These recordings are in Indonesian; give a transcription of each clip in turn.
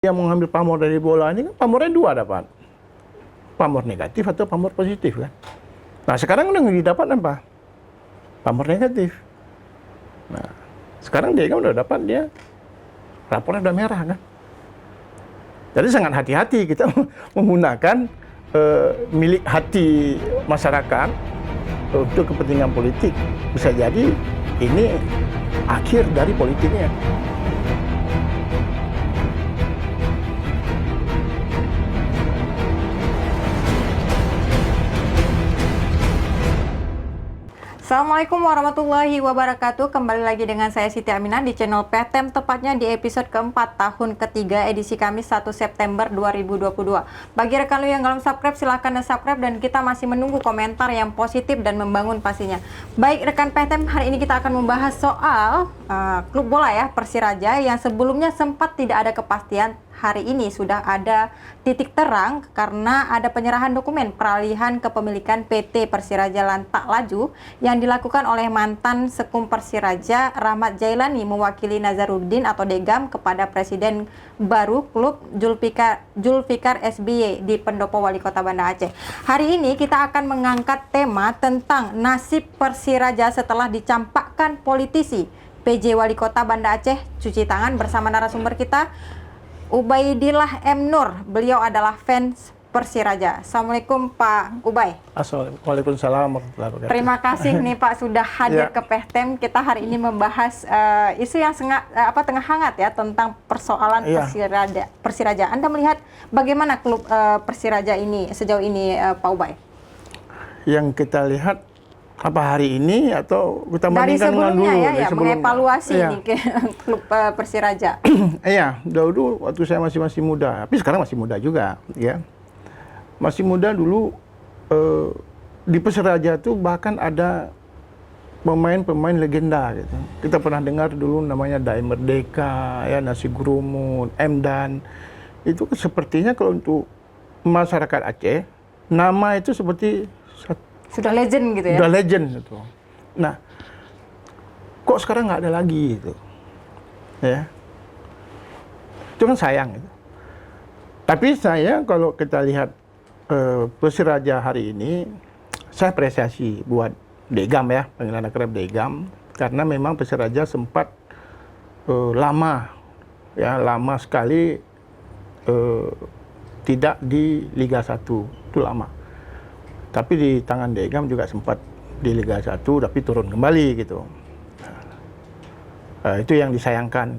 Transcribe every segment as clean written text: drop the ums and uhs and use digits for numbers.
Yang mengambil pamor dari bola ini kan pamornya dua dapat. Pamor negatif atau pamor positif kan. Nah sekarang udah didapat apa? Pamor negatif. Nah sekarang dia kan udah dapat, dia rapornya udah merah kan. Jadi sangat hati-hati kita menggunakan milik hati masyarakat untuk kepentingan politik. Bisa jadi ini akhir dari politiknya. Assalamualaikum warahmatullahi wabarakatuh. Kembali lagi dengan saya Siti Aminah di channel PTM, tepatnya di episode keempat tahun ketiga edisi Kamis 1 September 2022. Bagi rekan lu yang belum subscribe, silahkan subscribe, dan kita masih menunggu komentar yang positif dan membangun pastinya. Baik rekan PTM, hari ini kita akan membahas soal klub bola ya, Persiraja, yang sebelumnya sempat tidak ada kepastian. Hari ini sudah ada titik terang karena ada penyerahan dokumen peralihan kepemilikan PT Persiraja Lantak Laju yang dilakukan oleh mantan Sekum Persiraja Rahmat Jailani mewakili Nazaruddin atau Degam kepada Presiden baru klub Zulfikar SBY di Pendopo Wali Kota Banda Aceh. Hari ini kita akan mengangkat tema tentang nasib Persiraja setelah dicampakkan politisi. PJ Wali Kota Banda Aceh cuci tangan bersama narasumber kita, Ubaidillah M. Nur. Beliau adalah fans Persiraja. Assalamualaikum Pak Ubay. Waalaikumsalam warahmatullahi wabarakatuh. Terima kasih nih Pak sudah hadir ke PTM. Kita hari ini membahas isu yang tengah hangat ya, tentang persoalan Persiraja. Anda melihat bagaimana klub Persiraja ini sejauh ini Pak Ubay? Yang kita lihat hari ini atau kita bandingkan dengan dulu ya, mengevaluasi ini ke klub Persiraja. Iya, dulu waktu saya masih muda, tapi sekarang masih muda juga ya. Masih muda dulu di Persiraja itu bahkan ada pemain-pemain legenda gitu. Kita pernah dengar dulu namanya Dai Merdeka, ya, Nasi Gurumut, Emdan. Itu sepertinya kalau untuk masyarakat Aceh, nama itu seperti sudah legend gitu ya? Sudah legend gitu. Nah, kok sekarang nggak ada lagi gitu, ya? Itu kan sayang gitu. Tapi saya kalau kita lihat Persiraja hari ini, saya apresiasi buat Degam ya, panggilan akrab Degam, karena memang Persiraja sempat lama sekali tidak di Liga 1, itu lama. Tapi di tangan Degam juga sempat di Liga 1, tapi turun kembali gitu. Itu yang disayangkan.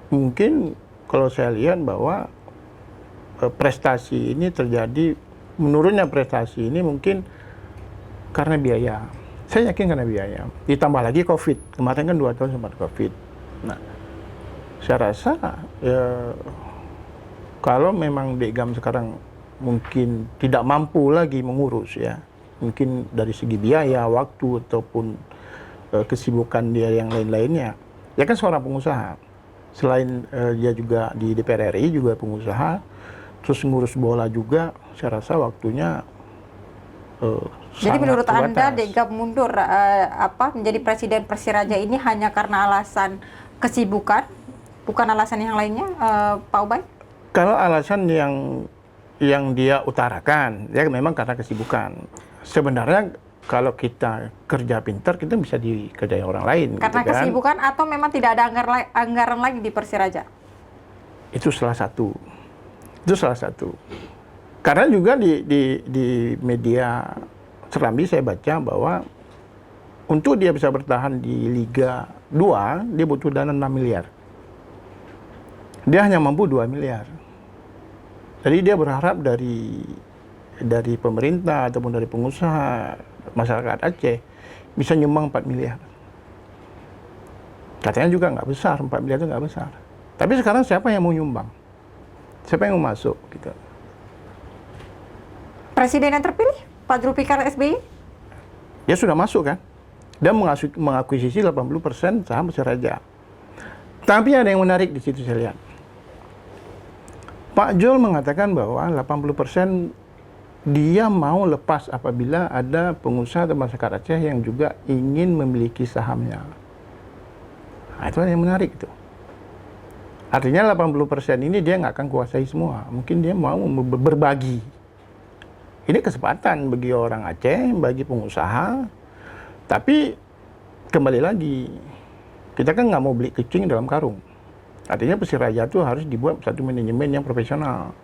Mungkin kalau saya lihat bahwa prestasi ini terjadi, menurunnya prestasi ini mungkin karena biaya. Saya yakin karena biaya. Ditambah lagi COVID. Kemarin kan 2 tahun sempat COVID. Nah, saya rasa ya, kalau memang Degam sekarang mungkin tidak mampu lagi mengurus ya, mungkin dari segi biaya, waktu, ataupun kesibukan dia yang lain-lainnya. Dia kan seorang pengusaha. Selain dia juga di DPR RI juga pengusaha, terus ngurus bola juga, saya rasa waktunya jadi menurut terbatas. Anda Degam mundur menjadi presiden Persiraja ini hanya karena alasan kesibukan, bukan alasan yang lainnya, Pak Ubay? Kalau alasan yang dia utarakan, ya memang karena kesibukan. Sebenarnya kalau kita kerja pintar, kita bisa dikerjain orang lain. Karena gitu kan? kesibukan atau memang tidak ada anggaran lagi di Persiraja? Itu salah satu. Itu salah satu. Karena juga di media Serambi saya baca bahwa untuk dia bisa bertahan di Liga 2, dia butuh dana 6 miliar. Dia hanya mampu 2 miliar. Jadi dia berharap dari pemerintah ataupun dari pengusaha masyarakat Aceh bisa nyumbang 4 miliar. Katanya juga nggak besar, 4 miliar itu nggak besar. Tapi sekarang siapa yang mau nyumbang? Siapa yang mau masuk? Gitu. Presiden yang terpilih, Pak Zulfikar SBY? Dia sudah masuk kan? Dia mengakuisisi 80% saham Persiraja. Tapi ada yang menarik di situ saya lihat. Pak Jul mengatakan bahwa 80% dia mau lepas apabila ada pengusaha atau masyarakat Aceh yang juga ingin memiliki sahamnya. Nah, itu yang menarik itu. Artinya 80% ini dia nggak akan kuasai semua. Mungkin dia mau berbagi. Ini kesempatan bagi orang Aceh, bagi pengusaha. Tapi kembali lagi, kita kan nggak mau beli kucing dalam karung. Artinya Persiraja itu harus dibuat satu manajemen yang profesional.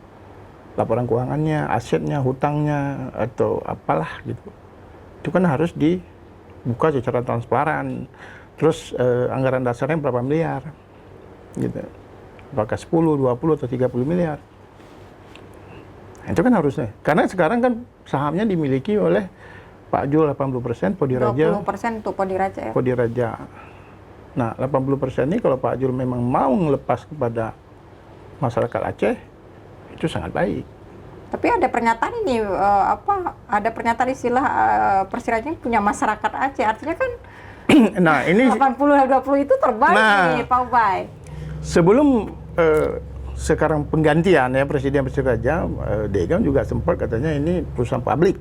Laporan keuangannya, asetnya, hutangnya, atau apalah gitu. Itu kan harus dibuka secara transparan. Terus anggaran dasarnya berapa miliar, gitu. Apakah 10, 20, atau 30 miliar. Nah, itu kan harusnya. Karena sekarang kan sahamnya dimiliki oleh Pak Jul 80%, Podiraja 20% untuk Podiraja ya. Podiraja. Nah, 80% ini kalau Pak Jul memang mau ngelepas kepada masyarakat Aceh, itu sangat baik. Tapi ada pernyataan ini, ada pernyataan istilah Persiraja punya masyarakat Aceh. Artinya kan Nah, ini 80-20 itu terbalik nih, Pak Ubay. sebelum sekarang penggantian ya Presiden Persiraja, Degam juga sempat katanya ini perusahaan publik.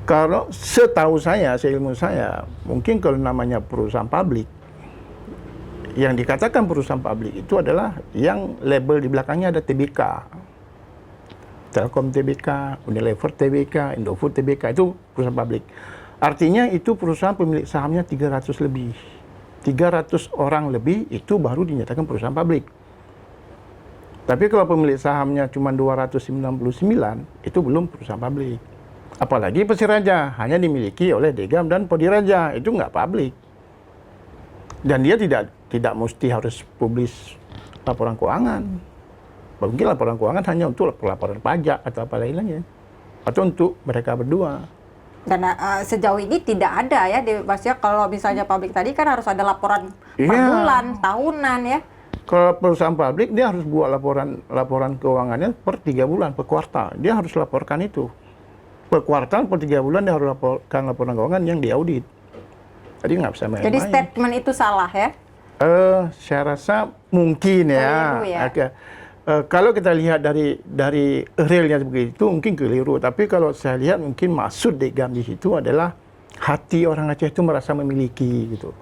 Kalau setahu saya, seilmu saya, mungkin kalau namanya perusahaan publik, yang dikatakan perusahaan publik itu adalah yang label di belakangnya ada TBK. Telkom TBK, Unilever TBK, Indofood TBK, itu perusahaan publik. Artinya itu perusahaan pemilik sahamnya 300 lebih. 300 orang lebih itu baru dinyatakan perusahaan publik. Tapi kalau pemilik sahamnya cuma 299, itu belum perusahaan publik. Apalagi Persiraja, hanya dimiliki oleh Degam dan Podiraja, itu nggak publik. Dan dia tidak mesti harus publis laporan keuangan. Mungkin laporan keuangan hanya untuk laporan pajak atau apa lainnya. Atau untuk mereka berdua. Dan sejauh ini tidak ada ya, maksudnya kalau misalnya publik tadi kan harus ada laporan per bulan, tahunan ya. Kalau perusahaan publik dia harus buat laporan keuangannya per 3 bulan, per kuartal. Dia harus laporkan itu. Per kuartal, per 3 bulan dia harus laporkan laporan keuangan yang diaudit. Jadi nggak bisa main-main. Jadi statement itu salah ya? Saya rasa mungkin ya. Kalau kita lihat dari realnya begitu mungkin keliru, tapi kalau saya lihat mungkin maksud Degam di situ adalah hati orang Aceh itu merasa memiliki gitu.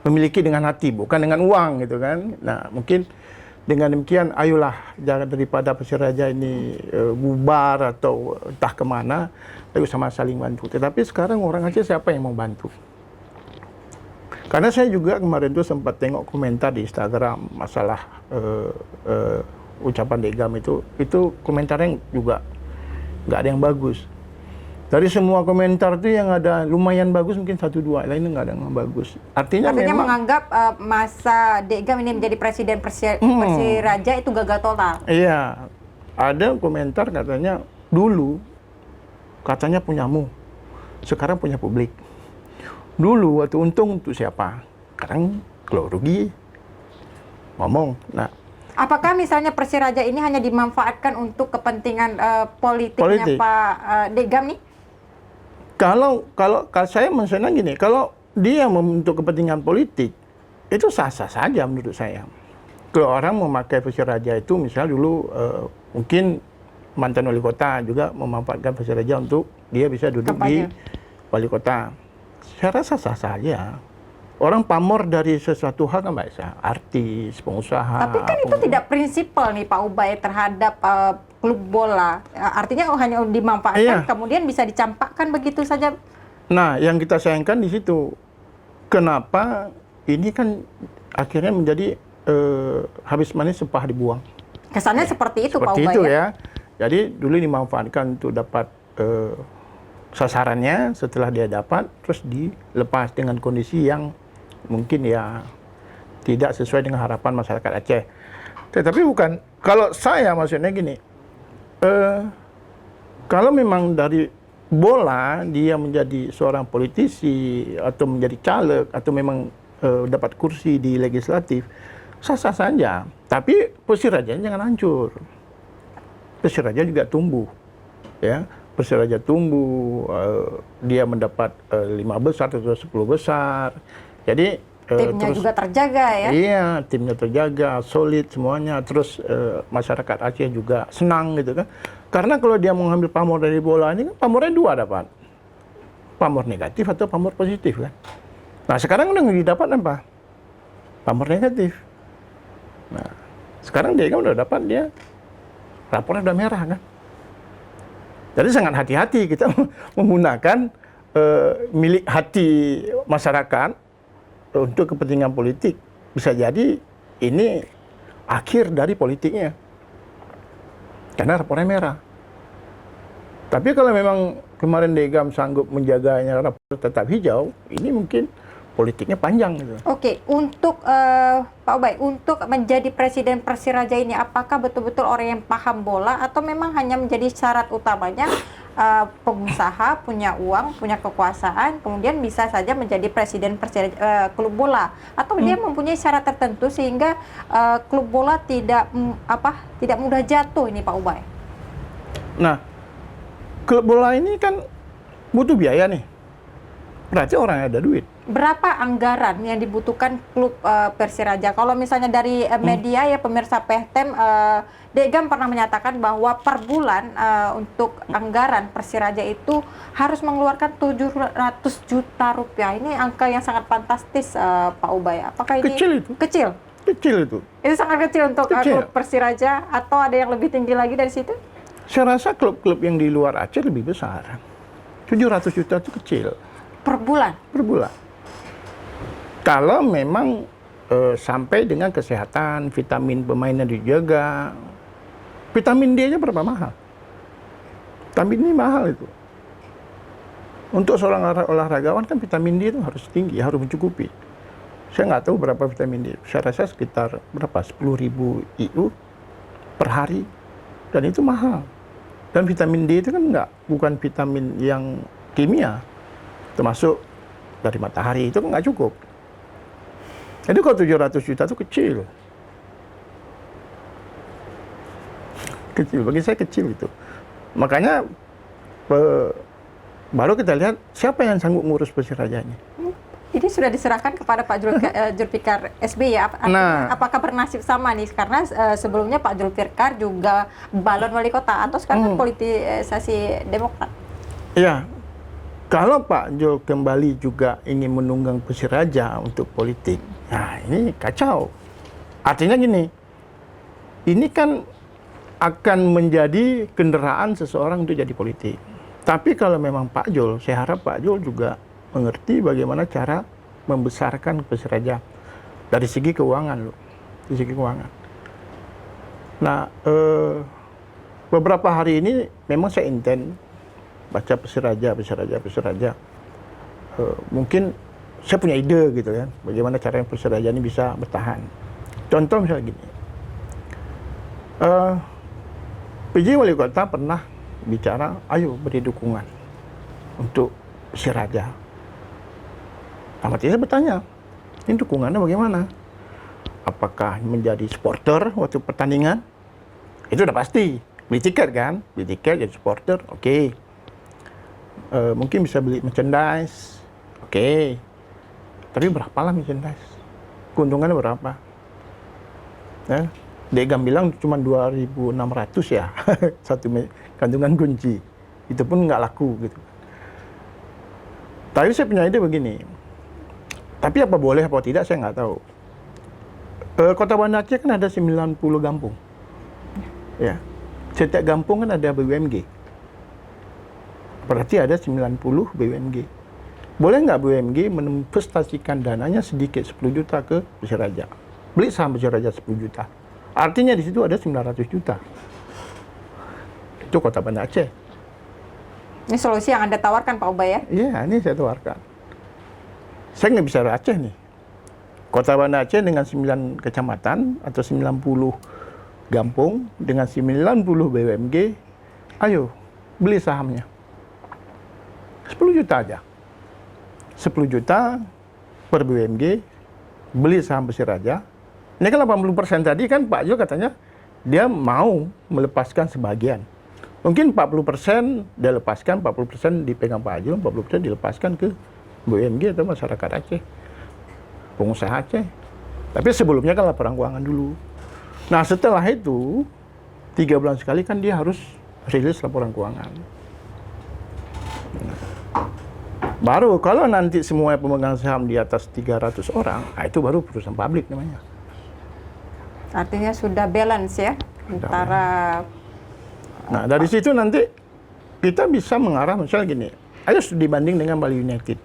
Memiliki dengan hati, bukan dengan uang gitu kan. Nah, mungkin dengan demikian ayolah jangan daripada Persiraja ini bubar atau entah kemana, ayo sama saling bantu. Tetapi sekarang orang Aceh siapa yang mau bantu? Karena saya juga kemarin tuh sempat tengok komentar di Instagram masalah ucapan Degam itu komentarnya juga nggak ada yang bagus. Dari semua komentar itu yang ada lumayan bagus mungkin 1-2, lainnya nggak ada yang bagus. Artinya memang menganggap masa Degam ini menjadi presiden Persiraja itu gagal total. Iya, ada komentar katanya dulu katanya punyamu, sekarang punya publik. Dulu waktu untung untuk siapa? Sekarang kalau rugi ngomong. Nah, apakah misalnya Persiraja ini hanya dimanfaatkan untuk kepentingan politiknya Pak Degam nih? Kalau saya menurut gini, kalau dia untuk kepentingan politik itu sah-sah saja menurut saya. Kalau orang memakai Persiraja itu, misal dulu mungkin mantan wali kota juga memanfaatkan Persiraja untuk dia bisa duduk di wali kota. Saya rasa sah saja. Orang pamor dari sesuatu hal kan bisa, artis, pengusaha. Tapi kan itu tidak prinsipal nih Pak Ubay terhadap klub bola. Artinya hanya dimanfaatkan, kemudian bisa dicampakkan begitu saja. Nah, yang kita sayangkan di situ, kenapa ini kan akhirnya menjadi habis manis sepah dibuang. Kesannya seperti itu Pak Ubay. Seperti itu ya. Jadi dulu dimanfaatkan untuk dapat sasarannya, setelah dia dapat terus dilepas dengan kondisi yang mungkin ya tidak sesuai dengan harapan masyarakat Aceh. Tetapi bukan, kalau saya maksudnya gini, kalau memang dari bola dia menjadi seorang politisi atau menjadi caleg atau memang dapat kursi di legislatif, sah-sah saja. Tapi Persiraja jangan hancur. Persiraja juga tumbuh, ya. Persiraja tumbuh, dia mendapat 5 besar atau 10 besar. Jadi timnya juga terjaga ya? Iya, timnya terjaga, solid semuanya. Terus masyarakat Aceh juga senang gitu kan. Karena kalau dia mengambil pamor dari bola ini kan pamornya 2 dapat. Pamor negatif atau pamor positif kan. Nah sekarang udah didapat apa? Pamor negatif. Nah, sekarang dia kan udah dapat, dia rapornya udah merah kan. Jadi sangat hati-hati kita menggunakan milik hati masyarakat untuk kepentingan politik. Bisa jadi ini akhir dari politiknya. Karena rapornya merah. Tapi kalau memang kemarin Degam sanggup menjaganya rapor tetap hijau, ini mungkin politiknya panjang gitu. Oke, untuk Pak Ubay, untuk menjadi presiden Persiraja ini, apakah betul-betul orang yang paham bola atau memang hanya menjadi syarat utamanya pengusaha, punya uang, punya kekuasaan, kemudian bisa saja menjadi presiden Persiraja, klub bola, atau dia mempunyai syarat tertentu sehingga klub bola tidak mudah jatuh ini Pak Ubay? Nah, klub bola ini kan butuh biaya nih. Berarti orang yang ada duit. Berapa anggaran yang dibutuhkan klub Persiraja? Kalau misalnya dari media ya pemirsa PTM, Degam pernah menyatakan bahwa per bulan untuk anggaran Persiraja itu harus mengeluarkan 700 juta rupiah. Ini angka yang sangat fantastis, Pak Ubay. Apakah ini Kecil itu. Kecil? Kecil itu. Itu sangat kecil untuk klub Persiraja, atau ada yang lebih tinggi lagi dari situ? Saya rasa klub-klub yang di luar Aceh lebih besar. 700 juta itu kecil. Per bulan? Per bulan. Kalau memang sampai dengan kesehatan, vitamin pemainnya dijaga. Vitamin D aja berapa mahal? Vitamin D mahal itu. Untuk seorang olahragawan kan vitamin D itu harus tinggi, harus mencukupi. Saya nggak tahu berapa vitamin D. Saya rasa sekitar berapa? 10.000 IU per hari. Dan itu mahal. Dan vitamin D itu kan bukan vitamin yang kimia. Termasuk dari matahari, itu kan nggak cukup. Jadi kalau 700 juta itu kecil. Kecil, bagi saya kecil itu. Makanya baru kita lihat siapa yang sanggup ngurus Persiraja ini. Ini sudah diserahkan kepada Pak Julfikar SBY ya. Nah, apakah bernasib sama nih? Karena sebelumnya Pak Julfikar juga balon wali kota, atau sekarang kan politisasi Demokrat. Iya. Kalau Pak Jul kembali juga ingin menunggang Persiraja untuk politik, nah ini kacau. Artinya gini, ini kan akan menjadi kendaraan seseorang untuk jadi politik. Tapi kalau memang Pak Jul, saya harap Pak Jul juga mengerti bagaimana cara membesarkan Persiraja dari segi keuangan loh, dari segi keuangan. Nah, beberapa hari ini memang saya intens baca Persiraja. Mungkin saya punya ide gitu ya, bagaimana caranya Persiraja ini bisa bertahan. Contoh misalnya gini, PJ Wali Kota pernah bicara, ayo beri dukungan untuk Persiraja. Saya bertanya, ini dukungannya bagaimana? Apakah menjadi supporter waktu pertandingan? Itu udah pasti. Beli tiket kan? Beli tiket jadi supporter, oke. Mungkin bisa beli merchandise, oke. Tapi berapalah merchandise? Keuntungannya berapa? Ya, Degam bilang cuma 2.600 ya, satu kantungan kunci. Itu pun nggak laku gitu. Tapi saya punya ide begini. Tapi apa boleh apa tidak saya nggak tahu. Kota Banda Aceh kan ada 90 kampung. Ya. Setiap kampung kan ada BUMG. Berarti ada 90 BUMG. Boleh nggak BUMG menginvestasikan dananya sedikit 10 juta ke Persiraja? Beli saham Persiraja 10 juta. Artinya di situ ada 900 juta. Itu Kota Banda Aceh. Ini solusi yang Anda tawarkan Pak Ubay ya? Iya, ini saya tawarkan. Saya nggak bisa Aceh nih. Kota Banda Aceh dengan 9 kecamatan atau 90 kampung dengan 90 BUMG, ayo beli sahamnya. 10 juta aja. 10 juta per BUMG, beli saham Persiraja. Ini kan 80% tadi kan Pak Jo katanya dia mau melepaskan sebagian. Mungkin 40% dia lepaskan, 40% dipegang Pak Jo, 40% dilepaskan ke BUMG atau masyarakat Aceh, pengusaha Aceh. Tapi sebelumnya kan laporan keuangan dulu. Nah setelah itu 3 bulan sekali kan dia harus rilis laporan keuangan. Baru kalau nanti semua pemegang saham di atas 300 orang, nah itu baru perusahaan publik namanya. Artinya sudah balance ya antara. Nah, dari situ nanti kita bisa mengarah misalnya gini, ayo dibanding dengan Bali United.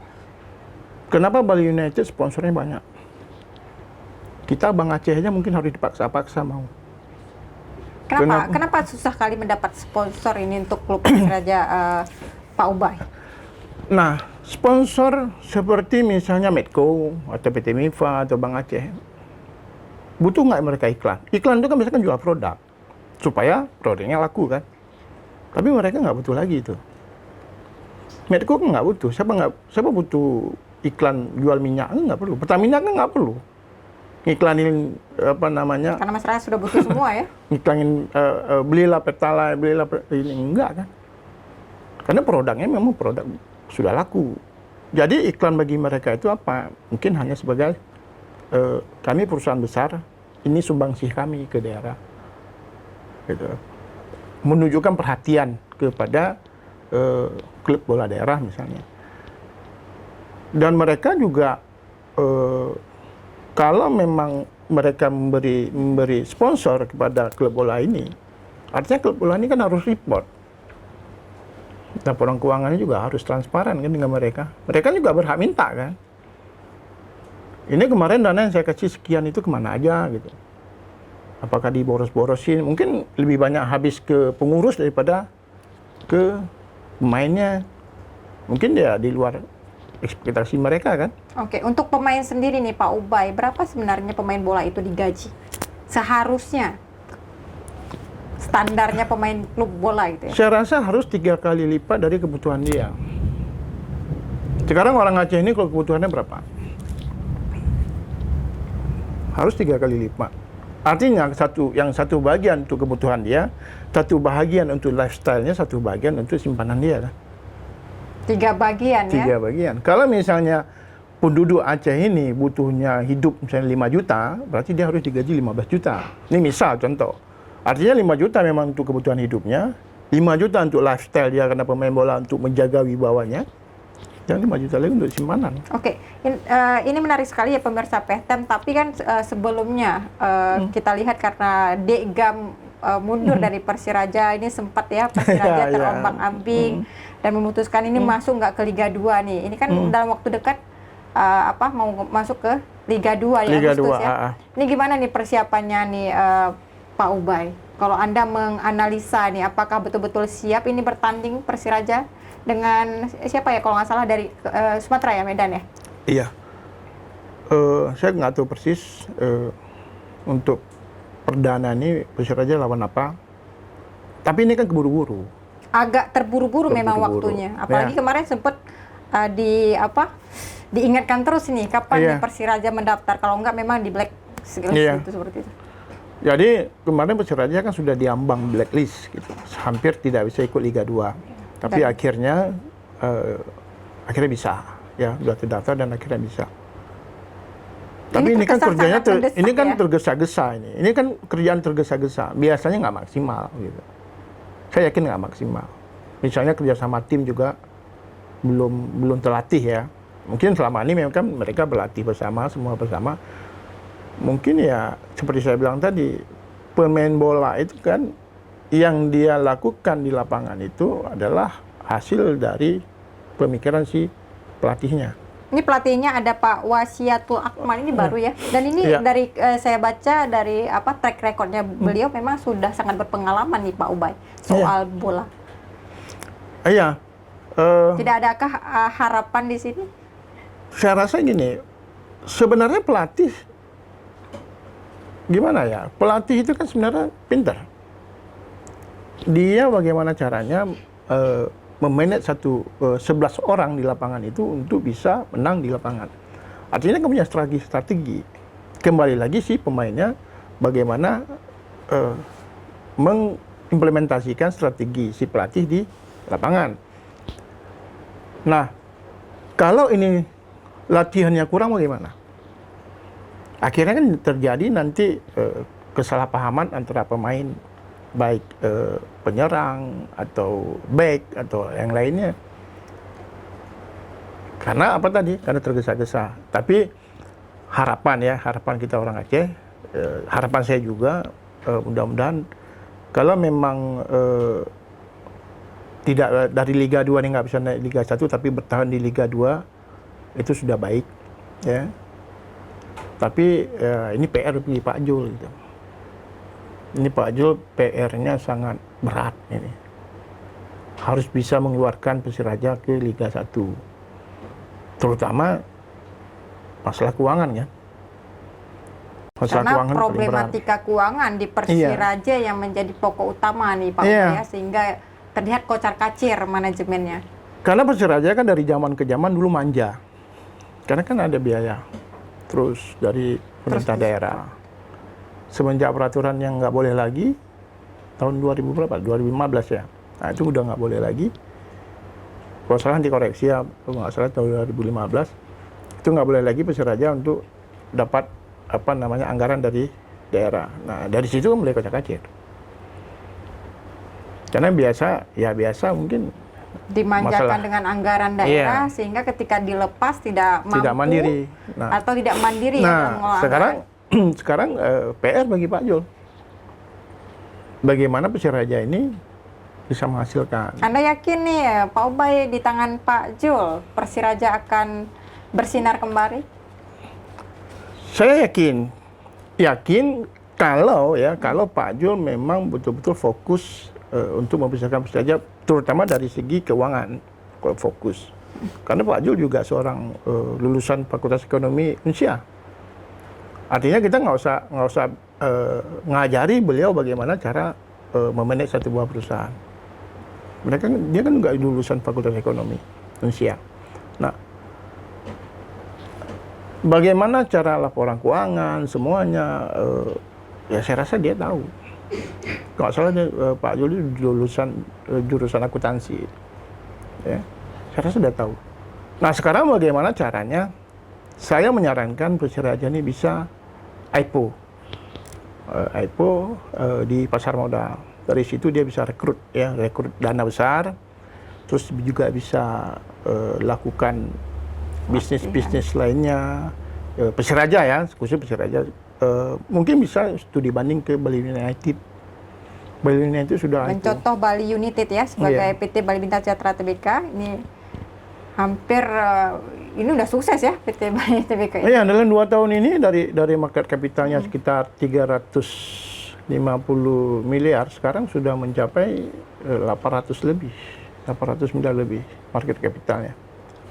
Kenapa Bali United sponsornya banyak? Kita Bang Aceh aja mungkin harus dipaksa-paksa mau. Kenapa susah kali mendapat sponsor ini untuk klub Persiraja, Pak Ubay? Nah, sponsor seperti misalnya Medco atau PT Mifa atau Bang Aceh, butuh nggak mereka iklan? Iklan itu kan biasanya kan jual produk, supaya produknya laku kan. Tapi mereka nggak butuh lagi itu. Medco kan nggak butuh. Siapa butuh iklan jual minyak? Nggak perlu. Pertamina kan nggak perlu. Ngiklanin apa namanya? Karena masyarakat sudah butuh semua ya. Ngiklanin belilah Pertalite, belilah ini enggak kan? Karena produknya memang produk sudah laku. Jadi iklan bagi mereka itu apa? Mungkin hanya sebagai kami perusahaan besar, ini sumbangsih kami ke daerah. Gitu. Menunjukkan perhatian kepada klub bola daerah misalnya. Dan mereka juga kalau memang mereka memberi sponsor kepada klub bola ini, artinya klub bola ini kan harus report. Laporan keuangannya juga harus transparan kan dengan mereka. Mereka juga berhak minta kan. Ini kemarin dana yang saya kasih sekian itu kemana aja gitu. Apakah diboros-borosin? Mungkin lebih banyak habis ke pengurus daripada ke pemainnya. Mungkin dia di luar ekspektasi mereka kan. Oke, untuk pemain sendiri nih Pak Ubay, berapa sebenarnya pemain bola itu digaji? Seharusnya standarnya pemain klub bola gitu ya? Saya rasa harus 3 kali lipat dari kebutuhan dia. Sekarang orang Aceh ini kalau kebutuhannya berapa? Harus 3 kali lipat. Artinya yang satu bagian untuk kebutuhan dia, satu bagian untuk lifestyle-nya, satu bagian untuk simpanan dia kan. 3 bagian ya? 3 bagian. Kalau misalnya penduduk Aceh ini butuhnya hidup misalnya 5 juta, berarti dia harus digaji 15 juta. Ini misal contoh. Artinya 5 juta memang untuk kebutuhan hidupnya, 5 juta untuk lifestyle dia karena pemain bola untuk menjaga wibawanya, dan 5 juta lagi untuk simpanan. Oke, ini menarik sekali ya pemirsa PTM, tapi kan sebelumnya kita lihat karena Degam mundur dari Persiraja, ini sempat ya Persiraja terombang-ambing dan memutuskan ini masuk nggak ke Liga 2 nih. Ini kan dalam waktu dekat mau masuk ke Liga 2 ya, Liga Agustus 2, ya. Ini gimana nih persiapannya nih Pak Ubay? Kalau Anda menganalisa nih, apakah betul-betul siap ini bertanding Persiraja dengan siapa ya, kalau nggak salah dari Sumatera ya, Medan ya? Iya. Saya nggak tahu persis untuk perdana ini Persiraja lawan apa. Tapi ini kan keburu-buru. Agak terburu-buru memang waktunya. Apalagi kemarin sempat diingatkan terus nih kapan nih Persiraja mendaftar. Kalau nggak memang di blacklist itu seperti itu. Jadi kemarin Persiraja kan sudah diambang blacklist gitu. Hampir tidak bisa ikut Liga 2. Tapi akhirnya bisa ya, sudah terdaftar dan akhirnya bisa. Tapi ini kan kerjanya tergesa-gesa ini. Ini kan kerjaan tergesa-gesa. Biasanya nggak maksimal gitu. Saya yakin nggak maksimal. Misalnya kerja sama tim juga belum terlatih ya. Mungkin selama ini memang kan mereka berlatih bersama, semua bersama. Mungkin ya seperti saya bilang tadi, pemain bola itu kan yang dia lakukan di lapangan itu adalah hasil dari pemikiran si pelatihnya. Ini pelatihnya ada Pak Wasiatul Akmal, ini baru ya. Dan ini dari saya baca dari track recordnya beliau memang sudah sangat berpengalaman nih Pak Ubay soal bola. Iya. Tidak adakah harapan di sini? Saya rasa gini, sebenarnya pelatih gimana ya? Pelatih itu kan sebenarnya pintar. Dia bagaimana caranya memanage 11 orang di lapangan itu untuk bisa menang di lapangan. Artinya kan punya strategi. Kembali lagi sih pemainnya bagaimana mengimplementasikan strategi si pelatih di lapangan. Nah, kalau ini latihannya kurang bagaimana? Akhirnya kan terjadi nanti kesalahpahaman antara pemain, baik penyerang atau back atau yang lainnya. Karena apa tadi? Karena tergesa-gesa. Tapi harapan kita orang Aceh, harapan saya juga mudah-mudahan kalau memang tidak dari Liga 2 ini nggak bisa naik Liga 1 tapi bertahan di Liga 2 itu sudah baik, ya. Tapi ini PR bagi Pak Jul gitu. Ini Pak Jul PR-nya sangat berat ini. Harus bisa mengeluarkan Persiraja ke Liga 1. Terutama masalah keuangan ya. Karena problematika keuangan di Persiraja yang menjadi pokok utama nih Pak ya, sehingga terlihat kocar-kacir manajemennya. Karena Persiraja kan dari zaman ke zaman dulu manja. Karena kan ada biaya. Terus dari pemerintah daerah. Semenjak peraturan yang nggak boleh lagi, tahun 2000 berapa? 2015 ya. Nah itu udah nggak boleh lagi. Kalau salah dikoreksi ya, kalau nggak salah tahun 2015. Itu nggak boleh lagi Persiraja untuk dapat anggaran dari daerah. Nah dari situ kan mulai kocak-kacir. Karena biasa mungkin dimanjakan dengan anggaran daerah sehingga ketika dilepas tidak mandiri. Atau tidak mandiri ya sekarang PR bagi Pak Jul. Bagaimana Persiraja ini bisa menghasilkan. Anda yakin nih Pak Ubay di tangan Pak Jul Persiraja akan bersinar kembali? Saya yakin kalau Pak Jul memang betul-betul fokus untuk membesarkan Persiraja, terutama dari segi keuangan, kalau fokus. Karena Pak Jul juga seorang lulusan Fakultas Ekonomi Unsia. Artinya kita nggak usah ngajari beliau bagaimana cara memanage satu buah perusahaan. Dia kan juga lulusan Fakultas Ekonomi Unsia. Nah, bagaimana cara laporan keuangan semuanya, ya saya rasa dia tahu. Kalau salah Pak Jul lulusan jurusan akuntansi, ya, saya rasa sudah tahu. Nah sekarang bagaimana caranya? Saya menyarankan Persiraja ini bisa IPO di pasar modal. Dari situ dia bisa rekrut dana besar, terus juga bisa lakukan bisnis lainnya. Persiraja ya, khusus Persiraja. Mungkin bisa studi banding ke Bali United. Bali United sudah mencontoh Bali United ya sebagai PT Bali Bintang Sejahtera Tbk. Ini hampir ini udah sukses ya PT Bali Tbk. Iya, dalam 2 tahun ini dari market capitalnya sekitar 350 miliar, sekarang sudah mencapai 800 miliar lebih market capitalnya.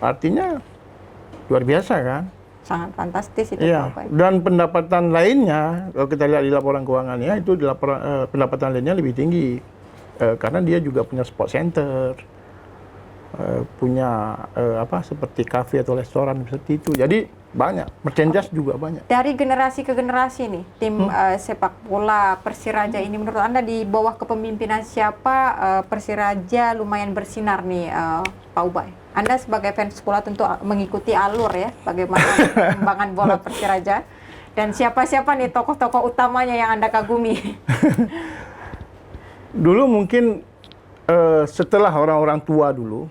Artinya luar biasa kan? Sangat fantastis itu. Iya. Dan pendapatan lainnya, kalau kita lihat di laporan keuangannya, itu pendapatan lainnya lebih tinggi. Karena dia juga punya sport center, punya seperti kafe atau restoran seperti itu. Jadi banyak, merchandise juga banyak. Dari generasi ke generasi nih, tim sepak bola Persiraja ini menurut Anda di bawah kepemimpinan siapa Persiraja lumayan bersinar nih Pak Ubay? Anda sebagai fans bola tentu mengikuti alur ya, bagaimana perkembangan bola Persiraja. Dan siapa-siapa nih tokoh-tokoh utamanya yang Anda kagumi? Dulu mungkin setelah orang-orang tua dulu,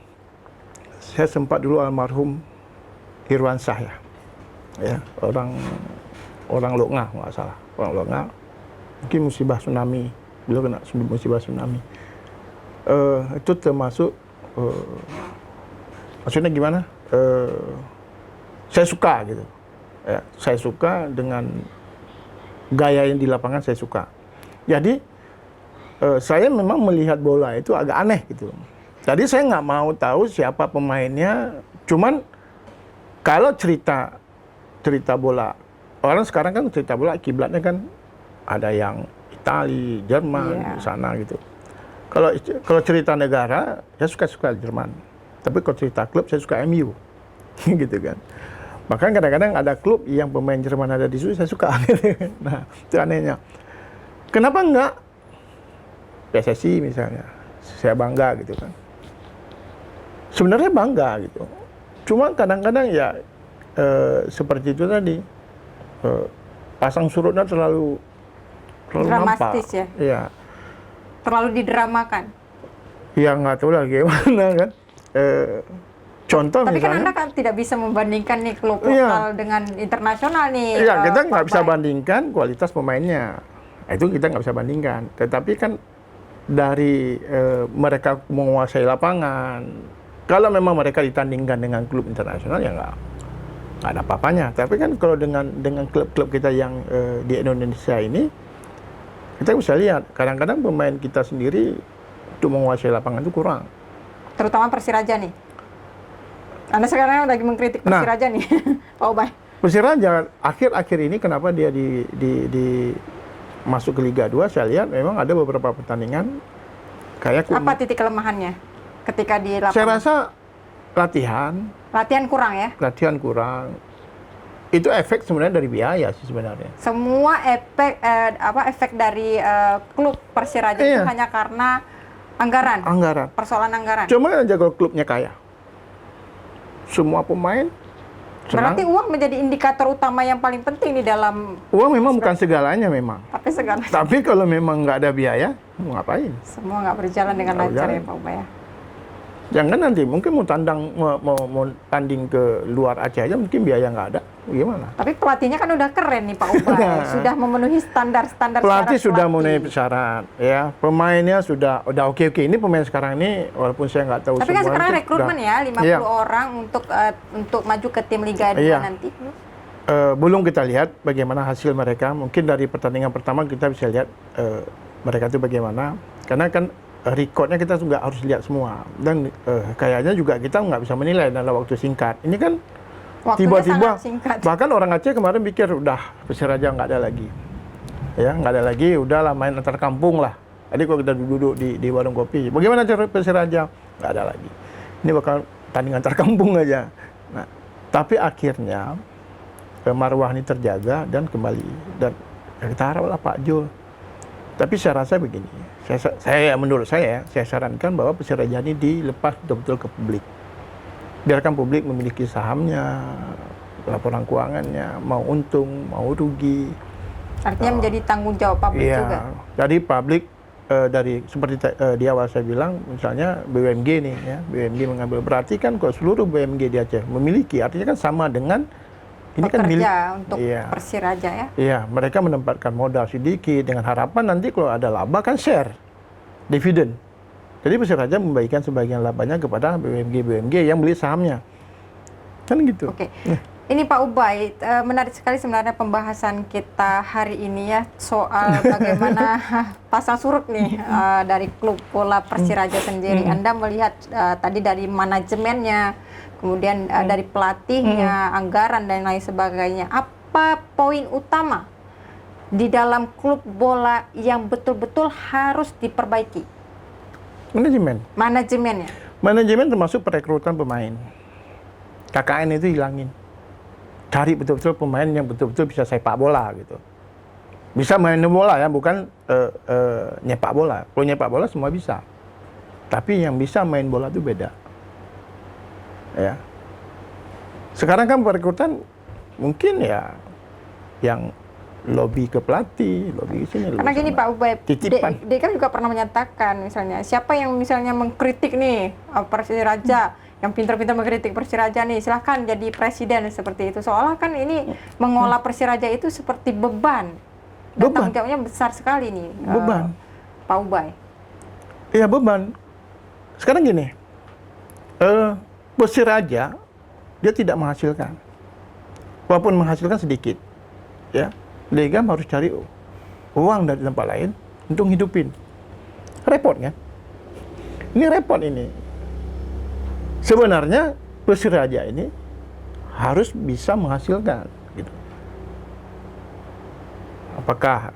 saya sempat dulu almarhum Irwansyah ya, orang Loknga nggak salah, orang Loknga, mungkin musibah tsunami, beliau kena musibah tsunami. Itu termasuk maksudnya gimana? Saya suka gitu. Ya, saya suka dengan gaya yang di lapangan, saya suka. Jadi saya memang melihat bola itu agak aneh gitu. Jadi saya nggak mau tahu siapa pemainnya. Cuman kalau cerita bola, orang sekarang kan cerita bola kiblatnya kan ada yang Itali, Jerman, sana gitu. Kalau cerita negara, saya suka Jerman. Tapi kalau cerita klub, saya suka MU. Gitu kan. Bahkan kadang-kadang ada klub yang pemain Jerman ada di situ, saya suka. Nah, itu anehnya. Kenapa enggak PSSI misalnya? Saya bangga gitu kan. Sebenarnya bangga gitu. Cuma kadang-kadang ya seperti itu tadi. Pasang surutnya terlalu dramatis nampak. Ya? Iya. Terlalu didramakan. Ya nggak tahu lah gimana kan. Contoh Tapi kan misalnya, Anda kan tidak bisa membandingkan nih klub Iya. lokal dengan internasional nih. iya kita Pak nggak bisa Ubay. bandingkan kualitas pemainnya. Itu kita nggak bisa bandingkan. Tetapi kan dari mereka menguasai lapangan, kalau memang mereka ditandingkan dengan klub internasional ya nggak ada apa-apanya. Tapi kan kalau dengan klub-klub kita yang di Indonesia ini, kita bisa lihat kadang-kadang pemain kita sendiri untuk menguasai lapangan itu kurang. Terutama Persiraja nih. Anda sekarang lagi mengkritik Nah. Persiraja nih, Pak Ubay. Persiraja akhir-akhir ini kenapa dia di masuk ke Liga 2, saya lihat memang ada beberapa pertandingan kayak Apa titik kelemahannya ketika di saya lapangan? rasa latihan Latihan kurang ya? itu efek sebenarnya dari biaya sih sebenarnya. Semua efek dari klub Persiraja itu Iya. hanya karena anggaran, persoalan anggaran. Cuma aja kalau klubnya kaya, semua pemain senang. Berarti uang menjadi indikator utama yang paling penting di dalam, Uang memang bukan segalanya memang. tapi segala Tapi kalau memang nggak ada biaya, mau ngapain? semua nggak berjalan dengan Nggak lancar berjalan. ya Pak Ubay ya. Jangan nanti mungkin mau tanding ke luar Aceh aja mungkin biaya nggak ada. Gimana? Tapi pelatihnya kan udah keren nih Pak Ubay, sudah memenuhi standar-standar Pelatih syarat sudah pelatih. memenuhi syarat, ya. Pemainnya sudah oke. Ini pemain sekarang ini walaupun saya nggak tahu Tapi kan semua sekarang itu rekrutmen udah- ya 50 Iya. orang untuk maju ke tim Liga 2 Iya. nanti. Belum kita lihat bagaimana hasil mereka. Mungkin dari pertandingan pertama kita bisa lihat mereka itu bagaimana. Karena kan recordnya kita juga harus lihat semua. Dan kayaknya juga kita nggak bisa menilai dalam waktu singkat. Ini kan Waktunya tiba-tiba, sangat singkat. bahkan orang Aceh kemarin pikir udah Persiraja nggak ada lagi. Ya, nggak ada lagi, udahlah main antar kampung lah. Jadi kalau kita duduk di warung kopi, bagaimana cara Persiraja? Nggak ada lagi. Ini bakal tanding antar kampung aja. Nah, tapi akhirnya marwah ini terjaga dan kembali. Dan ya kita haraplah Pak Jul. Tapi saya rasa begini, menurut saya sarankan bahwa Persiraja ini dilepas betul-betul ke publik. Biarkan publik memiliki sahamnya, laporan keuangannya, mau untung, mau rugi. Artinya menjadi tanggung jawab publik juga. Jadi publik dari seperti di awal saya bilang, misalnya BUMG nih, ya, BUMG mengambil, berarti kan kalau seluruh BUMG di Aceh memiliki, artinya kan sama dengan ini kan milik. Bekerja untuk Iya. Persiraja ya. Iya, mereka menempatkan modal sedikit dengan harapan nanti kalau ada laba kan share dividen. Jadi Persiraja membagikan sebagian labanya kepada BUMG yang beli sahamnya. Kan gitu. Oke. Ini Pak Ubay, menarik sekali sebenarnya pembahasan kita hari ini ya soal bagaimana pasang surut nih dari klub bola Persiraja sendiri. Anda melihat tadi dari manajemennya, kemudian dari pelatihnya, anggaran dan lain sebagainya. Apa poin utama di dalam klub bola yang betul-betul harus diperbaiki? Manajemennya. Manajemen termasuk perekrutan pemain. KKN itu hilangin. Cari betul-betul pemain yang betul-betul bisa sepak bola gitu. Bisa main bola ya, bukan nyepak bola. Kalau nyepak bola semua bisa. Tapi yang bisa main bola itu beda. Ya. Sekarang kan perekrutan mungkin ya yang lobby ke pelatih, lobby ke sini. Karena gini Pak Ubay, titipan. Dia kan juga pernah menyatakan misalnya siapa yang misalnya mengkritik nih Persiraja, yang pintar-pintar mengkritik Persiraja nih, silahkan jadi presiden seperti itu. Seolah kan ini mengolah Persiraja itu seperti beban. Dan tanggung jawabnya besar sekali nih. Beban. Pak Ubay. Iya beban. Sekarang gini, Persiraja dia tidak menghasilkan, walaupun menghasilkan sedikit, ya. Liga harus cari uang dari tempat lain untuk hidupin. Repot kan? Ini repot ini. Sebenarnya Persiraja ini harus bisa menghasilkan, gitu. Apakah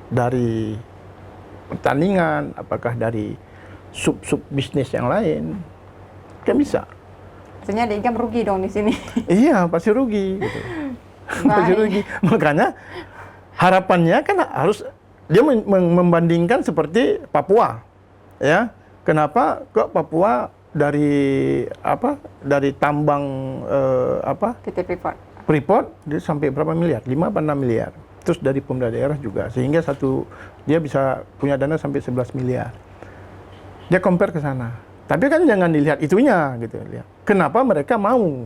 dari pertandingan, apakah dari sub-sub bisnis yang lain, kan bisa. Artinya Liga merugi dong di sini. Iya, pasti rugi. Gitu. Pasti rugi. Makanya harapannya kan harus dia membandingkan seperti Papua, ya. Kenapa kok Papua dari tambang PT Freeport dia sampai berapa miliar? 5 apa 6 miliar. Terus dari pemerintah daerah juga, sehingga dia bisa punya dana sampai 11 miliar. Dia compare ke sana. Tapi kan jangan dilihat itunya gitu. Kenapa mereka mau?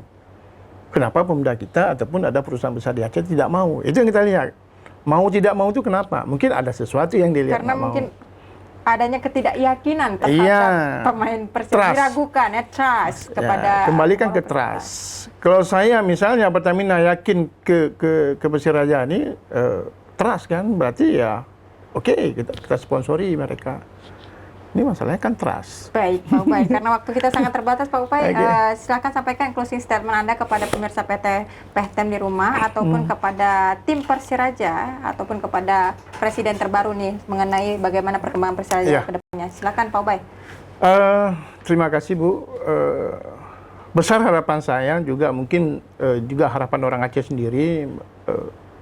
Kenapa pemuda kita ataupun ada perusahaan besar di Aceh tidak mau? Itu yang kita lihat. Mau tidak mau itu kenapa? Mungkin ada sesuatu yang dilihat Karena nggak mungkin mau. adanya ketidakyakinan terhadap Iya. pemain Persib, Trust. diragukan ya, trust kepada Ya, kembalikan ke orang trust. Kalau saya misalnya Pertamina yakin ke Persiraja ini trust kan, berarti ya oke, kita sponsori mereka. Ini masalahnya kan trust. Baik, Pak Ubay. Karena waktu kita sangat terbatas, Pak Ubay, Oke. silakan sampaikan closing statement Anda kepada pemirsa PT Pehtem di rumah, ataupun kepada tim Persiraja, ataupun kepada presiden terbaru nih, mengenai bagaimana perkembangan Persiraja Iya. ke depannya. Silakan, Pak Ubay. Terima kasih Bu. Besar harapan saya juga mungkin juga harapan orang Aceh sendiri,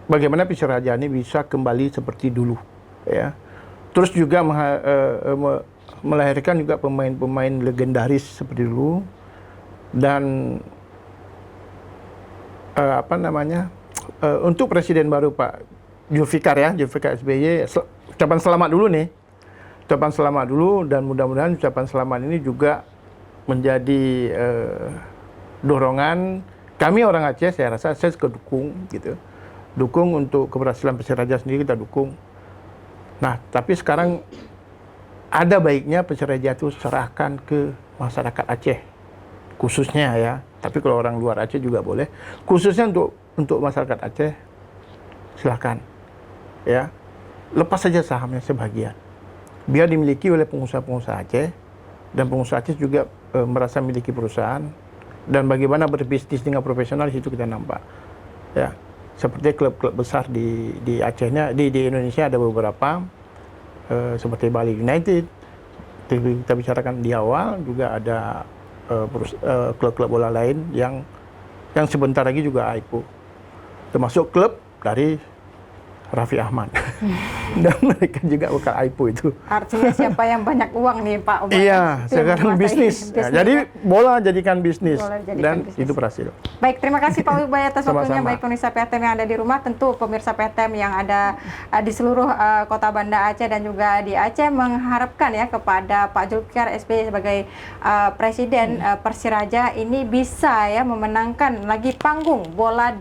bagaimana Persiraja ini bisa kembali seperti dulu, ya. Terus juga melahirkan juga pemain-pemain legendaris seperti dulu, dan untuk presiden baru Pak Zulfikar SBY, ucapan selamat dulu nih. Ucapan selamat dulu, dan mudah-mudahan ucapan selamat ini juga menjadi dorongan kami orang Aceh. Saya rasa saya dukung gitu. Dukung untuk keberhasilan Persiraja sendiri, kita dukung. Nah, tapi sekarang ada baiknya Persiraja itu serahkan ke masyarakat Aceh khususnya ya. Tapi kalau orang luar Aceh juga boleh. Khususnya untuk masyarakat Aceh, silakan ya. Lepas saja sahamnya sebagian. Biar dimiliki oleh pengusaha-pengusaha Aceh, dan pengusaha Aceh juga merasa memiliki perusahaan, dan bagaimana berbisnis dengan profesional di situ kita nampak. Ya. Seperti klub-klub besar di Acehnya, di Indonesia ada beberapa, seperti Bali United, kita bicarakan di awal, juga ada klub-klub bola lain yang sebentar lagi juga IPO, termasuk klub dari Raffi Ahmad. Dan mereka juga bakal IPO itu. Artinya siapa yang banyak uang nih, Pak Ubay? Iya, Itu yang sekarang menguasai bisnis. Ya, jadi bola jadikan bisnis, Bola jadikan dan bisnis. itu berhasil. Baik, terima kasih Pak Ubay atas waktunya. Sama-sama. Baik pemirsa PTM yang ada di rumah, tentu pemirsa PTM yang ada di seluruh kota Banda Aceh dan juga di Aceh mengharapkan ya kepada Pak Zulfikar SBY sebagai presiden Persiraja ini bisa ya memenangkan lagi panggung bola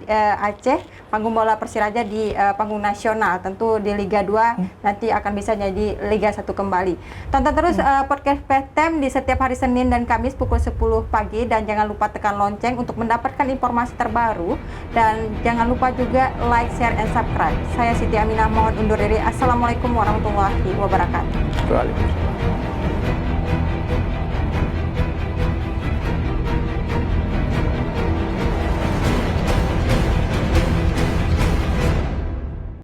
Aceh, panggung bola Persiraja di panggung nasional. Tentu di Liga 2 nanti akan bisa jadi Liga 1 kembali. Tonton terus podcast PTM di setiap hari Senin dan Kamis pukul 10 pagi, dan jangan lupa tekan lonceng untuk mendapatkan informasi terbaru, dan jangan lupa juga like, share, and subscribe. Saya Siti Aminah mohon undur diri. Assalamualaikum warahmatullahi wabarakatuh. Waalaikumsalam.